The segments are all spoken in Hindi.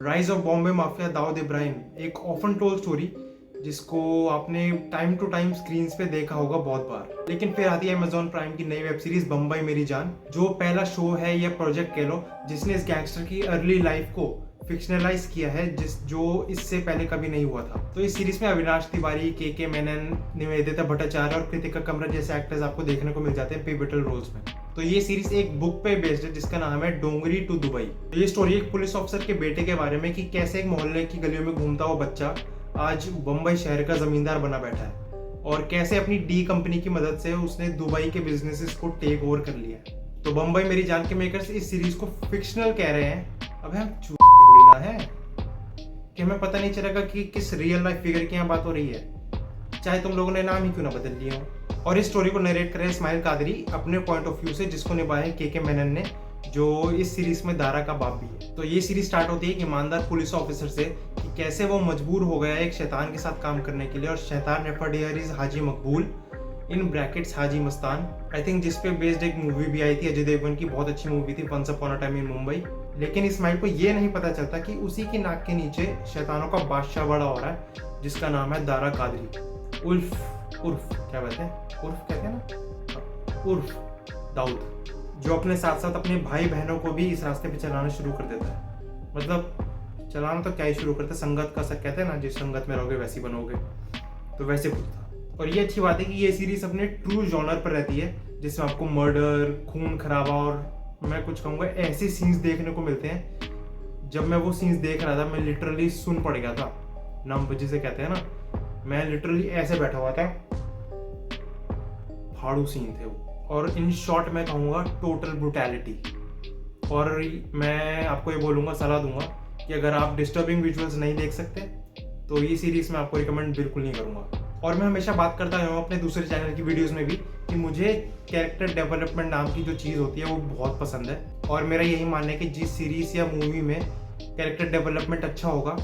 Rise of Bombay mafia Dawood Ibrahim, एक ऑफन टोल्ड स्टोरी जिसको आपने टाइम टू टाइम स्क्रीन पे देखा होगा बहुत बार। लेकिन फिर आती है अमेजॉन प्राइम की नई वेब सीरीज बम्बई मेरी जान, जो पहला शो है या प्रोजेक्ट कह लो जिसने इस गैंगस्टर की अर्ली लाइफ को फिक्शनलाइज किया है, जो इससे पहले कभी नहीं हुआ था। तो इस सीरीज में अविनाश तिवारी, के मेनन, निवेदिता भट्टाचार्य और कृतिका कमरा जैसे एक्टर्स आपको देखने को मिल जाते हैं पिवटल रोल्स में। तो ये सीरीज एक बुक पे बेस्ड है जिसका नाम है डोंगरी टू दुबई। तो ये स्टोरी एक पुलिस ऑफिसर के बेटे के बारे में कि कैसे एक मोहल्ले की गलियों में घूमता हुआ बच्चा आज बम्बई शहर का जमींदार बना बैठा है और कैसे अपनी डी कंपनी की मदद से उसने दुबई के बिजनेसेस को टेक ओवर कर लिया। तो बम्बई मेरी जान के मेकर्स इस सीरीज को फिक्शनल कह रहे हैं। अब हम थोड़ी ना है कि हमें पता नहीं चलेगा कि किस रियल लाइफ फिगर की यहाँ बात हो रही है, चाहे तुम लोगों ने नाम ही क्यों ना बदल लिए हो। और इस स्टोरी को नरेट करे इस्माइल कादरी अपने पॉइंट ऑफ व्यू से, जिसको निभाया है के मेनन ने, जो इस सीरीज में दारा का बाप भी है। तो ये सीरीज स्टार्ट होती है एक ईमानदार पुलिस ऑफिसर से कि कैसे वो मजबूर हो गया एक शैतान के साथ काम करने के लिए, और शैतान referred here is Haji Maqbool in brackets Haji Mastan. I think जिस पे बेस्ड एक मूवी भी आई थी अजय देवगन की, बहुत अच्छी मूवी थी, once upon a time in Mumbai. लेकिन इस्माइल को ये नहीं पता चलता कि उसी की नाक के नीचे शैतानों का बादशाह बड़ा हो रहा है जिसका नाम है दारा कादरी उर्फ क्या कहते हैं, उर्फ कहते हैं ना, उर्फ दाऊद, जो अपने साथ साथ अपने भाई बहनों को भी इस रास्ते पे चलाना शुरू कर देता है। मतलब चलाना तो क्या ही शुरू करता है, संगत का सब कहते हैं ना, जिस संगत में रहोगे वैसी बनोगे, तो वैसे कुछ था। और ये अच्छी बात है कि ये सीरीज अपने ट्रू जॉनर पर रहती है जिसमें आपको मर्डर, खून खराबा और मैं कुछ कहूँगा ऐसे सीन्स देखने को मिलते हैं। जब मैं वो सीन्स देख रहा था मैं लिटरली सुन पड़ गया था, नाम जिसे कहते हैं ना, मैं लिटरली ऐसे बैठा हुआ था, फाड़ू सीन थे वो। और इन शॉर्ट मैं कहूँगा टोटल ब्रुटैलिटी। और मैं आपको ये बोलूँगा, सलाह दूंगा कि अगर आप डिस्टर्बिंग विजुअल्स नहीं देख सकते तो ये सीरीज मैं आपको रिकमेंड बिल्कुल नहीं करूँगा। और मैं हमेशा बात करता हूँ अपने दूसरे चैनल की वीडियोस में भी कि मुझे कैरेक्टर डेवलपमेंट नाम की जो चीज़ होती है वो बहुत पसंद है। और मेरा यही मानना है कि जिस सीरीज या मूवी में कैरेक्टर डेवलपमेंट अच्छा होगा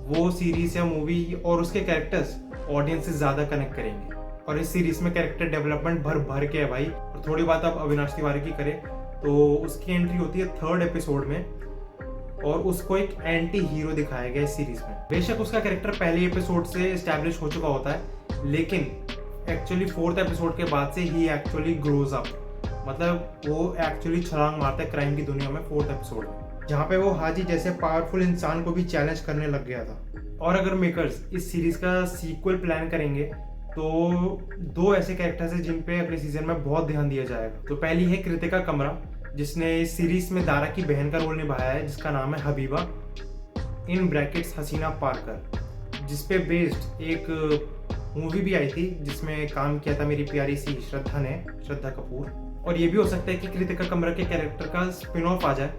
वो सीरीज या मूवी और उसके कैरेक्टर्स ऑडियंस से ज़्यादा कनेक्ट करेंगे। और इस सीरीज में कैरेक्टर डेवलपमेंट भर भर के है भाई। और थोड़ी बात अब अविनाश तिवारी की करें तो उसकी एंट्री होती है 3rd एपिसोड में और उसको एक एंटी हीरो दिखाया गया इस सीरीज में। बेशक उसका कैरेक्टर पहले एपिसोड से एस्टैब्लिश हो चुका होता है, लेकिन एक्चुअली 4th एपिसोड के बाद से ही एक्चुअली ग्रोज अप, मतलब वो एक्चुअली छलांग मारता है क्राइम की दुनिया में 4th एपिसोड में, जहाँ पे वो हाजी जैसे पावरफुल इंसान को भी चैलेंज करने लग गया था। और अगर मेकर्स इस सीरीज का सीक्वल प्लान करेंगे तो 2 ऐसे कैरेक्टर्स हैं जिन पे अगले सीजन में बहुत ध्यान दिया जाएगा। तो पहली है कृतिका कमरा, जिसने इस सीरीज में दारा की बहन का रोल निभाया है, जिसका नाम है हबीबा इन ब्रैकेट्स हसीना पारकर, जिसपे बेस्ड एक मूवी भी आई थी जिसमें काम किया था मेरी प्यारी सी श्रद्धा कपूर। और ये भी हो सकता है कि कृतिका कमरा के कैरेक्टर का स्पिन ऑफ आ जाए,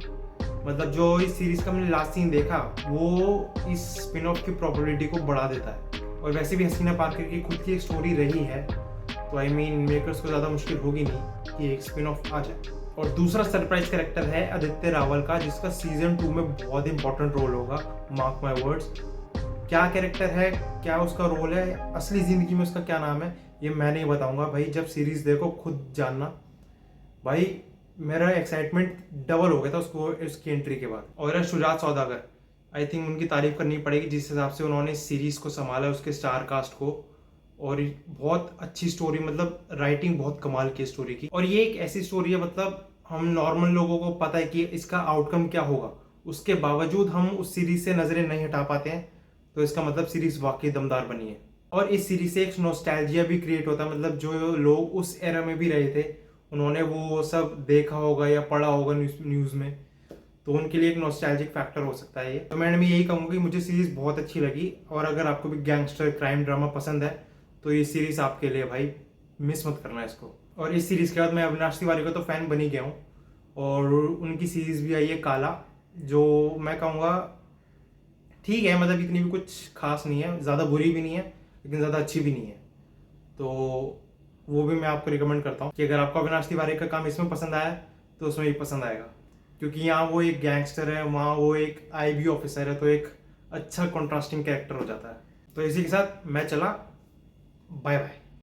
मतलब जो इस सीरीज का मैंने लास्ट सीन देखा वो इस स्पिन ऑफ की प्रोबेबिलिटी को बढ़ा देता है। और वैसे भी हसीना पारकर की खुद की एक स्टोरी रही है, तो आई मीन मेकर्स को ज़्यादा मुश्किल होगी नहीं कि एक स्पिन ऑफ आ जाए। और दूसरा सरप्राइज कैरेक्टर है आदित्य रावल का, जिसका सीजन 2 में बहुत इंपॉर्टेंट रोल होगा, मार्क माई वर्ड्स। क्या कैरेक्टर है, क्या उसका रोल है, असली ज़िंदगी में उसका क्या नाम है, ये मैं नहीं बताऊंगा भाई, जब सीरीज देखो खुद जानना। भाई मेरा एक्साइटमेंट डबल हो गया था उसकी एंट्री के बाद। और शुजात सौदागर, आई थिंक उनकी तारीफ करनी पड़ेगी जिस हिसाब से उन्होंने सीरीज को संभाला, उसके स्टार कास्ट को। और बहुत अच्छी स्टोरी, मतलब राइटिंग बहुत कमाल की स्टोरी की। और ये एक ऐसी स्टोरी है, मतलब हम नॉर्मल लोगों को पता है कि इसका आउटकम क्या होगा, उसके बावजूद हम उस सीरीज से नजरें नहीं हटा पाते हैं, तो इसका मतलब सीरीज वाकई दमदार बनी है। और इस सीरीज से एक नॉस्टैल्जिया भी क्रिएट होता है, मतलब जो लोग उस एरा में भी रहे थे उन्होंने वो सब देखा होगा या पढ़ा होगा न्यूज़ में, तो उनके लिए एक नॉस्टैल्जिक फैक्टर हो सकता है ये। तो मैं यही कहूँगा कि मुझे सीरीज बहुत अच्छी लगी। और अगर आपको भी गैंगस्टर क्राइम ड्रामा पसंद है तो ये सीरीज आपके लिए भाई, मिस मत करना इसको। और इस सीरीज के बाद मैं अविनाश तिवारी का तो फैन बन ही गया हूँ, और उनकी सीरीज भी आई है काला, जो मैं कहूँगा ठीक है, मतलब इतनी भी कुछ खास नहीं है, ज़्यादा बुरी भी नहीं है लेकिन ज़्यादा अच्छी भी नहीं है। तो वो भी मैं आपको रिकमेंड करता हूँ कि अगर आपको अविनाश तिवारी का काम इसमें पसंद आया तो उसमें भी पसंद आएगा, क्योंकि यहाँ वो एक गैंगस्टर है, वहाँ वो एक IB ऑफिसर है, तो एक अच्छा कॉन्ट्रास्टिंग कैरेक्टर हो जाता है। तो इसी के साथ मैं चला, बाय बाय।